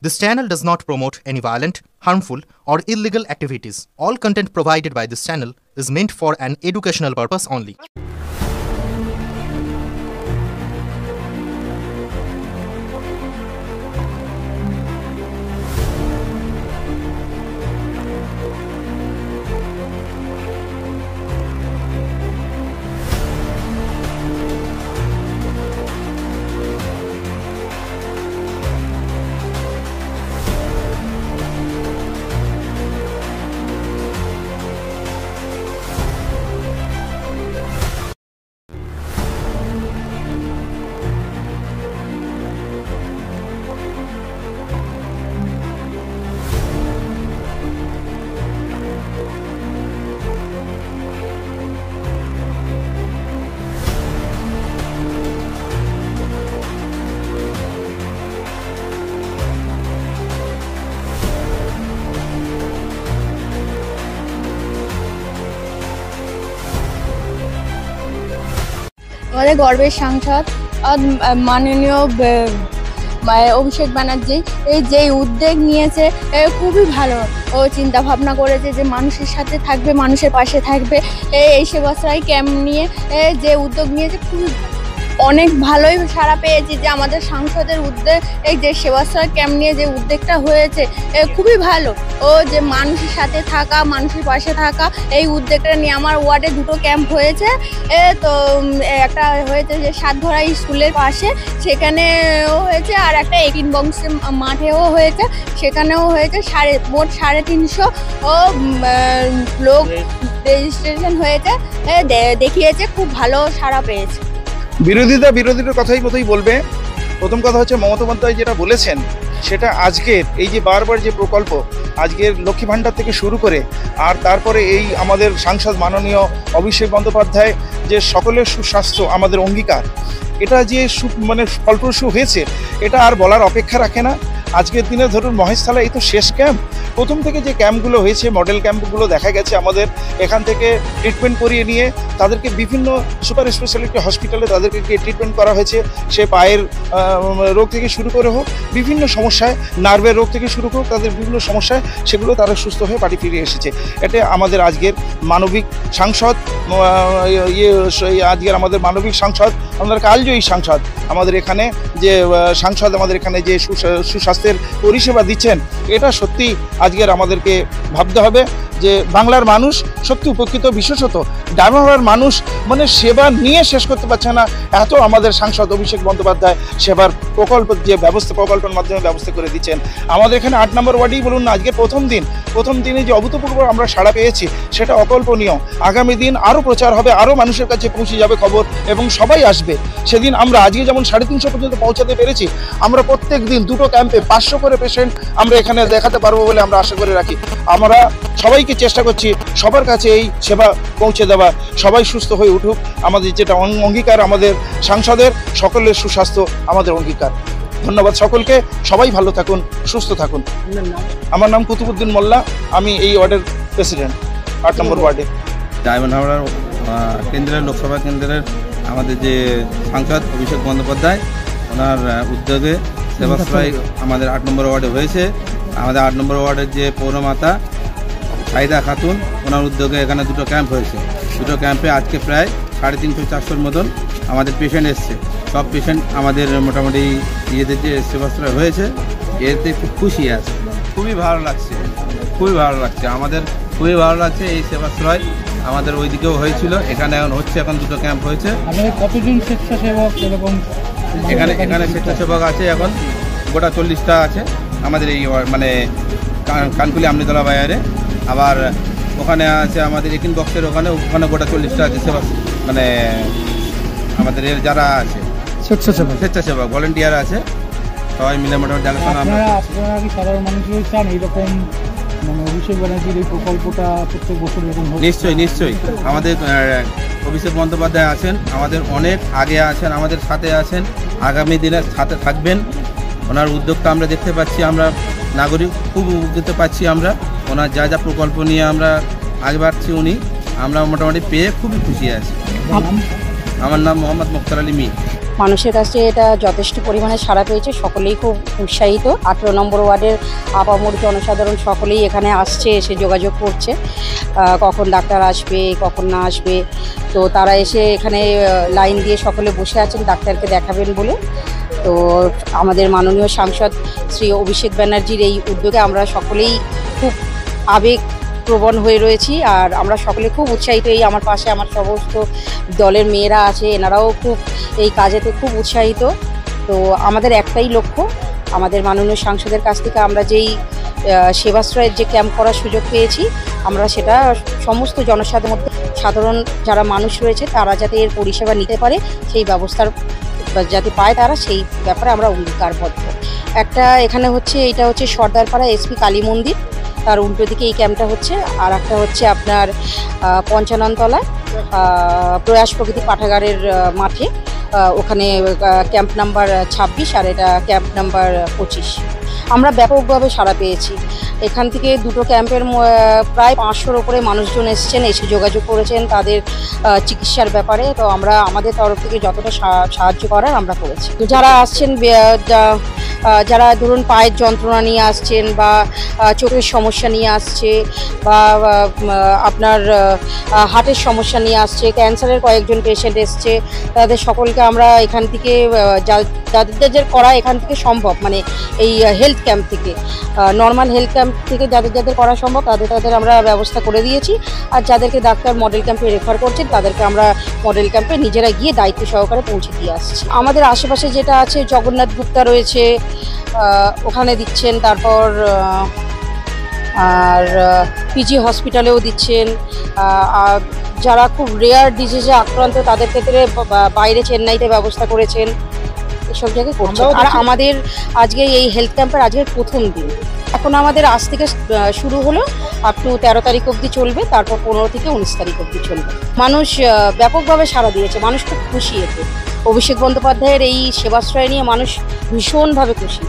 This channel does not promote any violent, harmful, or illegal activities. All content provided by this channel is meant for an educational purpose only. আমাদের গর্বের সাংসদ মাননীয় অভিষেক ব্যানার্জি যে উদ্যোগ নিয়েছে খুবই ভালো। ও চিন্তা ভাবনা করেছে যে মানুষের সাথে থাকবে, মানুষের পাশে থাকবে। এই সেবাশ্রয় ক্যাম্প নিয়ে যে উদ্যোগ নিয়েছে খুবই অনেক ভালোই সাড়া পেয়েছি। যে আমাদের সাংসদের উদ্যোগ এই যে সেবাশ্রয় ক্যাম্প নিয়ে যে উদ্যোগটা হয়েছে খুবই ভালো। ও যে মানুষের সাথে থাকা, মানুষের পাশে থাকা, এই উদ্যোগটা নিয়ে আমার ওয়ার্ডে দুটো ক্যাম্প হয়েছে। তো একটা হয়েছে যে সাতঘরা স্কুলের পাশে, সেখানেও হয়েছে, আর একটা একিন বংশে মাঠেও হয়েছে, সেখানেও হয়েছে। মোট 350 লোক রেজিস্ট্রেশন হয়েছে, দেখিয়েছে, খুব ভালো সাড়া পেয়েছে। বিরোধীদের কথাই মতোই বলবে। প্রথম কথা হচ্ছে মমতা বন্দ্যোপাধ্যায় যেটা বলেছেন সেটা আজকের এই যে বারবার যে প্রকল্প, আজকের লক্ষ্মী ভাণ্ডার থেকে শুরু করে আর তারপরে এই আমাদের সাংসদ মাননীয় অভিষেক বন্দ্যোপাধ্যায় যে সকলের সুস্বাস্থ্য আমাদের অঙ্গীকার, এটা যে ফলপ্রসূ হয়েছে এটা আর বলার অপেক্ষা রাখে না। আজকের দিনে ধরুন মহেশতলা এই তো শেষ ক্যাম্প। প্রথম থেকে যে ক্যাম্পগুলো হয়েছে, মডেল ক্যাম্পগুলো দেখা গেছে আমাদের এখান থেকে ট্রিটমেন্ট করিয়ে নিয়ে তাদেরকে বিভিন্ন সুপার স্পেশালিটি হসপিটালে তাদেরকে ট্রিটমেন্ট করা হয়েছে। সে পায়ের রোগ থেকে শুরু করে হোক, বিভিন্ন সমস্যায়, নার্ভের রোগ থেকে শুরু হোক, তাদের বিভিন্ন সমস্যায় সেগুলো তারা সুস্থ হয়ে বাড়ি ফিরে এসেছে। এটা আমাদের আজকের মানবিক সাংসদ, আজকের আমাদের মানবিক সাংসদ, আমাদের কালজয়ী সাংসদ, আমাদের এখানে যে সাংসদ আমাদের এখানে যে সুস্বাস্থ্যের পরিষেবা দিচ্ছেন, এটা সত্যি আজকের আমাদেরকে ভাবতে হবে যে বাংলার মানুষ সত্যি উপকৃত। বিশেষত ডায়মন্ডহাওড়ার মানুষ সেবা নিয়ে শেষ করতে পারছে না, এত আমাদের সাংসদ অভিষেক বন্দ্যোপাধ্যায় সেবার প্রকল্পের মাধ্যমে ব্যবস্থা করে দিচ্ছেন। আমাদের এখানে 8 নম্বর ওয়ার্ডেই বলুন না, আজকে প্রথম দিনে যে অভূতপূর্ব আমরা সাড়া পেয়েছি সেটা অকল্পনীয়। আগামী দিন আরও প্রচার হবে, আরও মানুষের কাছে পৌঁছে যাবে খবর এবং সবাই আসবে। সেদিন আমরা আজকে যেমন 350 পর্যন্ত পৌঁছাতে পেরেছি, আমরা প্রত্যেক দিন দুটো ক্যাম্পে 500 করে পেশেন্ট আমরা এখানে দেখাতে পারবো বলে আমরা আশা করে রাখি। আমরা সবাইকে চেষ্টা করছি সবার কাছে এই সেবা পৌঁছে দেওয়া, সবাই সুস্থ হয়ে উঠুক। আমাদের যেটা অঙ্গীকার আমাদের সাংসদের, সকলের সুস্বাস্থ্য আমাদের অঙ্গীকার। ধন্যবাদ সকলকে, সবাই ভালো থাকুন, সুস্থ থাকুন। আমার নাম কুতুবুদ্দিন মোল্লা, আমি এই ওয়ার্ডের প্রেসিডেন্ট, 8 নম্বর ওয়ার্ডে। ডায়মন্ডহাওড়া কেন্দ্রের লোকসভা কেন্দ্রের আমাদের যে সাংসদ অভিষেক বন্দ্যোপাধ্যায়, ওনার উদ্যোগে সেবাশ্রয় আমাদের 8 নম্বর ওয়ার্ডে হয়েছে। আমাদের 8 নম্বর ওয়ার্ডের যে পৌরমাতা সাইদা খাতুন, ওনার উদ্যোগে এখানে দুটো ক্যাম্প হয়েছে। দুটো ক্যাম্পে আজকে প্রায় 350-400 মতন আমাদের পেশেন্ট এসছে। সব পেশেন্ট আমাদের মোটামুটি ইয়েদের যে সেবাশ্রয় হয়েছে এতে খুব খুশি আছে। খুবই ভালো লাগছে, আমাদের খুবই ভালো লাগছে এই সেবাশ্রয়। আমাদের ওইদিকেও হয়েছিল, এখানে এখন হচ্ছে, এখন দুটো ক্যাম্প হয়েছে। কতজন স্বেচ্ছাসেবক এখানে স্বেচ্ছাসেবক আছে এখন গোটা 40টা আছে আমাদের এই কানকুলি আমনিতলা বাজারে। আবার ওখানে আছে আমাদের একিন বক্সের ওখানে গোটা 40টা আছে সেবা, আমাদের এর যারা আছে স্বেচ্ছাসেবক ভলেন্টিয়ার আছে, সবাই মিলে মোটামুটি দেখাশোনা। আপনারা কি সাধারণ মানুষ চান এইরকম অভিষেক ব্যানার্জির এই প্রকল্পটা প্রত্যেক বছর এরকম? নিশ্চয়ই আমাদের অভিষেক বন্দ্যোপাধ্যায় আছেন, আমাদের অনেক আগে আছেন, আমাদের সাথে আছেন, আগামী দিনে সাথে থাকবেন। ওনার উদ্যোগটা আমরা দেখতে পাচ্ছি, আমরা নাগরিক খুব উপকৃত পাচ্ছি। আমরা ওনার যা প্রকল্প নিয়ে আমরা আগে বাড়ছি, আমরা মোটামুটি পেয়ে খুবই খুশি আছি। আমার নাম মোহাম্মদ মুখতার আলী মি। মানুষের কাছে এটা যথেষ্ট পরিমাণে সাড়া পেয়েছে, সকলেই খুব উৎসাহিত। 18 নম্বর ওয়ার্ডের আপামর জনসাধারণ সকলেই এখানে আসছে, এসে যোগাযোগ করছে কখন ডাক্তার আসবে কখন না আসবে। তো তারা এসে এখানে লাইন দিয়ে সকলে বসে আছেন ডাক্তারকে দেখাবেন বলে। তো আমাদের মাননীয় সাংসদ শ্রী অভিষেক ব্যানার্জির এই উদ্যোগে আমরা সকলেই খুব আবেগপ্রবণ হয়ে রয়েছি, আর আমরা সকলে খুব উৎসাহিত। এই আমার পাশে আমার সমস্ত দলের মেয়েরা আছে, এনারাও খুব এই কাজেতে খুব উৎসাহিত। তো আমাদের একটাই লক্ষ্য, আমাদের মাননীয় সাংসদের কাছ থেকে আমরা যেই সেবাশ্রয়ের যে ক্যাম্প করার সুযোগ পেয়েছি, আমরা সেটা সমস্ত সাধারণ যারা মানুষ রয়েছে তারা যাতে এর পরিষেবা নিতে পারে, সেই ব্যবস্থার যাতে পায় তারা, সেই ব্যাপারে আমরা অঙ্গীকারবদ্ধ। একটা এখানে হচ্ছে, এটা হচ্ছে সর্দারপাড়া এসপি কালী মন্দির, তার উল্টো দিকে এই ক্যাম্পটা হচ্ছে। আর একটা হচ্ছে আপনার পঞ্চাননতলা প্রয়াস প্রকৃতি পাঠাগারের মাঠে, ওখানে ক্যাম্প নাম্বার 26 আর এটা ক্যাম্প নাম্বার 25। আমরা ব্যাপকভাবে সাড়া পেয়েছি। এখান থেকে দুটো ক্যাম্পের প্রায় 500-র উপরে মানুষজন এসেছেন, এসে যোগাযোগ করেছেন তাদের চিকিৎসার ব্যাপারে। তো আমরা আমাদের তরফ থেকে যতটা সাহায্য করার আমরা করেছি। তো যারা আসছেন, যারা ধরুন পায়ের যন্ত্রণা নিয়ে আসছেন বা চোখের সমস্যা নিয়ে আসছে বা আপনার হার্টের সমস্যা নিয়ে আসছে, ক্যান্সারের কয়েকজন পেশেন্ট এসছে, তাদের সকলকে আমরা এখান থেকে যাদের করা এখান থেকে সম্ভব, মানে এই হেলথ ক্যাম্প থেকে, নর্মাল হেলথ ক্যাম্প থেকে যাদের করা সম্ভব তাদের আমরা ব্যবস্থা করে দিয়েছি। আর যাদেরকে ডাক্তার মডেল ক্যাম্পে রেফার করছেন তাদেরকে আমরা মডেল ক্যাম্পে নিজেরা গিয়ে দায়িত্ব সহকারে পৌঁছে দিয়ে আসছি। আমাদের আশেপাশে যেটা আছে, জগন্নাথ গুপ্তা রয়েছে, ওখানে দিচ্ছেন, তারপর আর পিজি হসপিটালেও দিচ্ছেন। আর যারা খুব রেয়ার ডিজিজে আক্রান্ত তাদের ক্ষেত্রে বাইরে চেন্নাইতে ব্যবস্থা করেছেন, এসব জায়গায় করছে। আর আমাদের আজকে এই হেলথ ক্যাম্পের আজকের প্রথম দিন। এখন আমাদের আজ থেকে শুরু হলো, আপ টু 13 তারিখ অবধি চলবে, তারপর 15 থেকে 19 তারিখ অবধি চলবে। মানুষ ব্যাপকভাবে সাড়া দিয়েছে, মানুষ খুব খুশি এতে। অভিষেক বন্দ্যোপাধ্যায়ের এই সেবাশ্রয় নিয়ে মানুষ ভীষণভাবে খুশি।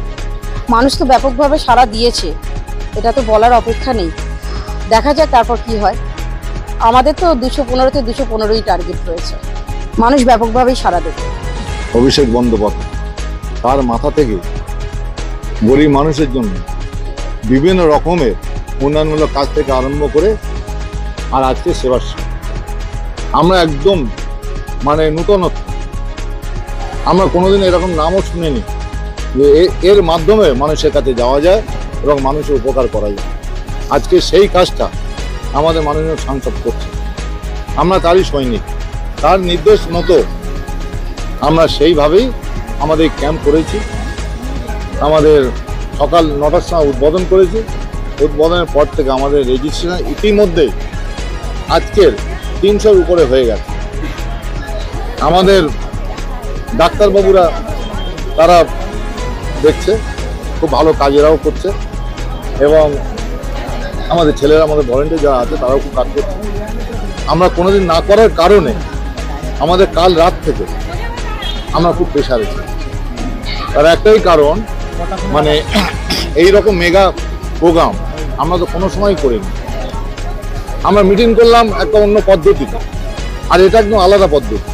মানুষ তো ব্যাপকভাবে সাড়া দিয়েছে, এটা তো বলার অপেক্ষা নেই। দেখা যাক তারপর কি হয়। আমাদের তো 215-তে 215ই টার্গেট রয়েছে, মানুষ ব্যাপকভাবেই সাড়া দেবে। অভিষেক বন্দ্যোপাধ্যায় তার মাথা থেকে গরিব মানুষের জন্য বিভিন্ন রকমের উন্নয়নমূলক কাজ থেকে আরম্ভ করে আর আজকে সেবাশ্রয়, আমরা একদম মানে নূতনত্ব, আমরা কোনোদিন এরকম নামও শুনিনি যে এর মাধ্যমে মানুষের কাছে যাওয়া যায় এবং মানুষের উপকার করা যায়। আজকে সেই কাজটা আমাদের মাননীয় সাংসদ করছে, আমরা তারই সৈনিক। তার নির্দেশ মতো আমরা সেইভাবেই আমাদের ক্যাম্প করেছি। আমাদের সকাল 9টার সময় উদ্বোধন করেছি। উদ্বোধনের পর থেকে আমাদের রেজিস্ট্রেশন ইতিমধ্যেই আজকের 300-র উপরে হয়ে গেছে। আমাদের ডাক্তারবাবুরা তারা দেখছে, খুব ভালো কাজেরাও করছে, এবং আমাদের ছেলেরা, আমাদের ভলেন্টিয়ার যারা আছে তারাও খুব কাজ করছে। আমরা কোনোদিন না করার কারণে আমাদের কাল রাত থেকে আমরা খুব প্রেশারে ছি। তার একটাই কারণ, মানে এই রকম মেগা প্রোগ্রাম আমরা তো কোনো সময় করিনি। আমরা মিটিং করলাম একটা অন্য পদ্ধতিতে, আর এটা একদম আলাদা পদ্ধতি।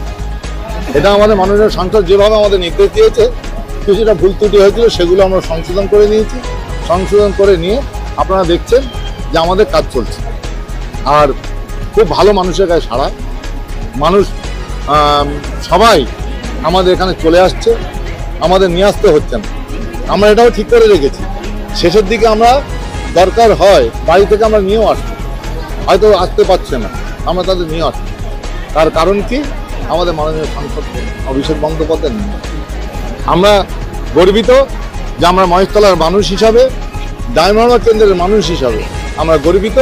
এটা আমাদের মাননীয় সাংসদ যেভাবে আমাদের নির্দেশ দিয়েছে, কিছুটা ভুল ত্রুটি হয়েছিল, সেগুলো আমরা সংশোধন করে নিয়েছি। সংশোধন করে নিয়ে আপনারা দেখছেন যে আমাদের কাজ চলছে, আর খুব ভালো মানুষের কাছে সাড়া। মানুষ সবাই আমাদের এখানে চলে আসছে, আমাদের নিয়ে আসতে হচ্ছে না। আমরা এটাও ঠিক করে রেখেছি, শেষের দিকে আমরা দরকার হয় বাড়ি থেকে আমরা নিয়েও আসবো, হয়তো আসতে পারছে না, আমরা তাদের নিয়ে আসবো। তার কারণ কি, আমাদের মাননীয় সাংসদ অভিষেক বন্দ্যোপাধ্যায় নিয়ে। আমরা গর্বিত যে আমরা মহেশতলার মানুষ হিসাবে, ডায়মন্ড কেন্দ্রের মানুষ হিসাবে আমরা গর্বিত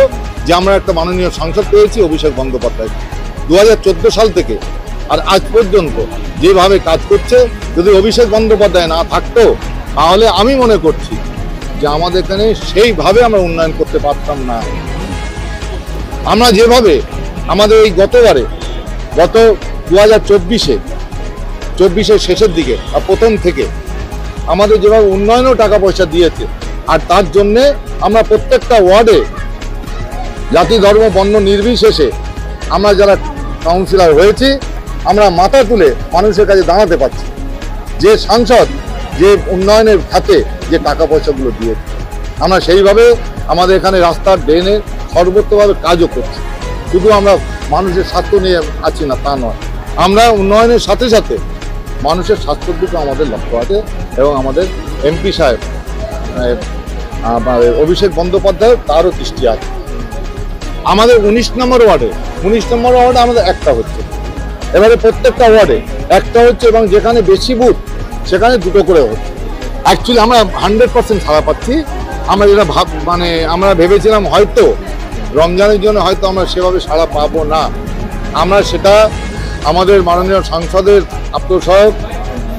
যে আমরা একটা মাননীয় সাংসদ পেয়েছি অভিষেক বন্দ্যোপাধ্যায়। 2014 সাল থেকে আর আজ পর্যন্ত যেভাবে কাজ করছে, যদি অভিষেক বন্দ্যোপাধ্যায় না থাকতো তাহলে আমি মনে করছি যে আমাদের এখানে সেইভাবে আমরা উন্নয়ন করতে পারতাম না। আমরা যেভাবে আমাদের এই গত 2024-এর শেষের দিকে আর প্রথম থেকে আমাদের যেভাবে উন্নয়নও টাকা পয়সা দিয়েছে, আর তার জন্যে আমরা প্রত্যেকটা ওয়ার্ডে জাতি ধর্ম বর্ণ নির্বিশেষে আমরা যারা কাউন্সিলর হয়েছি, আমরা মাথা তুলে মানুষের কাছে দাঁড়াতে পারছি। যে সাংসদ যে উন্নয়নের খাতে যে টাকা পয়সাগুলো দিয়েছে, আমরা সেইভাবে আমাদের এখানে রাস্তার ড্রেনের সর্বত্রভাবে কাজও করছি। শুধু আমরা মানুষের স্বার্থ নিয়ে আছি না তা নয়, আমরা উন্নয়নের সাথে সাথে মানুষের স্বাস্থ্যের দিকে আমাদের লক্ষ্য আছে। এবং আমাদের এমপি সাহেব অভিষেক বন্দ্যোপাধ্যায় তারও দৃষ্টি আছে। আমাদের 19 নম্বর ওয়ার্ডে আমাদের একটা হচ্ছে, এবারে প্রত্যেকটা ওয়ার্ডে একটা হচ্ছে এবং যেখানে বেশি বুথ সেখানে দুটো করে হচ্ছে। অ্যাকচুয়ালি আমরা 100% সাড়া পাচ্ছি। আমরা যেটা আমরা ভেবেছিলাম হয়তো রমজানের জন্য হয়তো আমরা সেভাবে সাড়া পাবো না, আমরা সেটা আমাদের মাননীয় সাংসদের আত্মসহায়ক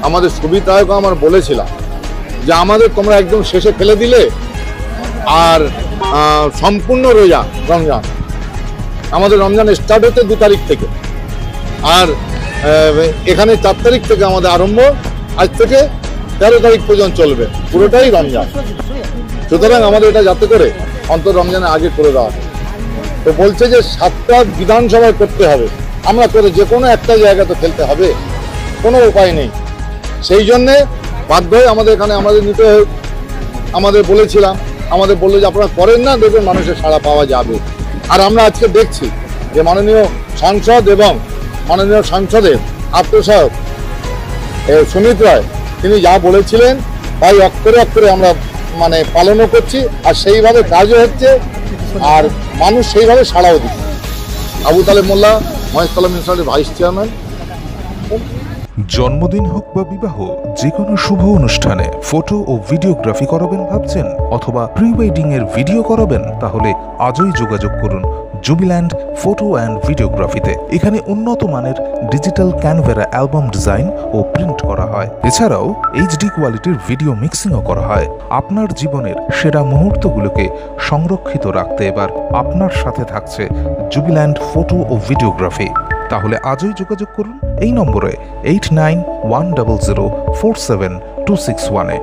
আমাদের সুবিধায়ক আমার বলেছিলাম যে আমাদের তোমরা একদম শেষে ফেলে দিলে আর সম্পূর্ণ রোজা রমজান, আমাদের রমজান স্টার্ট হতে 2 তারিখ থেকে, আর এখানে 4 তারিখ থেকে আমাদের আরম্ভ, আজ থেকে 13 তারিখ পর্যন্ত চলবে, পুরোটাই রমজান। সুতরাং আমাদের এটা যাতে করে অন্তত রমজানের আগে করে দেওয়া হয়। তো বলছে যে 7টা বিধানসভায় করতে হবে, আমরা করে যে কোনো একটা জায়গা তো খেলতে হবে, কোনো উপায় নেই। সেই জন্যে বাধ্য হয়ে আমাদের এখানে আমাদের নিতে আমাদের বলেছিলাম, আমাদের বললো যে আপনারা করেন না, দেখবেন মানুষের সাড়া পাওয়া যাবে। আর আমরা আজকে দেখছি যে মাননীয় সাংসদ এবং মাননীয় সাংসদের আত্মসহায়ক সুমিত রায় তিনি যা বলেছিলেন তাই অক্ষরে অক্ষরে আমরা পালনও করছি, আর সেইভাবে কাজও হচ্ছে, আর মানুষ সেইভাবে সাড়াও দিচ্ছে। আবু তালেব মোল্লা, মহেশতলা মিউনিসিপ্যালিটির ভাইস চেয়ারম্যান। জন্মদিন হোক বা বিবাহ, যে কোনো শুভ অনুষ্ঠানে ফটো ও ভিডিওগ্রাফি করাবেন ভাবছেন, অথবা প্রি ওয়েডিং এর ভিডিও করাবেন, তাহলে আজই যোগাযোগ করুন জুবিল্যান্ড ফটো অ্যান্ড ভিডিওগ্রাফিতে। এখানে উন্নত মানের ডিজিটাল ক্যানভেরা অ্যালবাম ডিজাইন ও প্রিন্ট করা হয়। এছাড়াও HD কোয়ালিটির ভিডিও মিক্সিংও করা হয়। আপনার জীবনের সেরা মুহূর্তগুলোকে সংরক্ষিত রাখতে এবার আপনার সাথে থাকছে জুবিল্যান্ড ফটো ও ভিডিওগ্রাফি। তাহলে আজই যোগাযোগ করুন এই নম্বরে 8910047261-এ।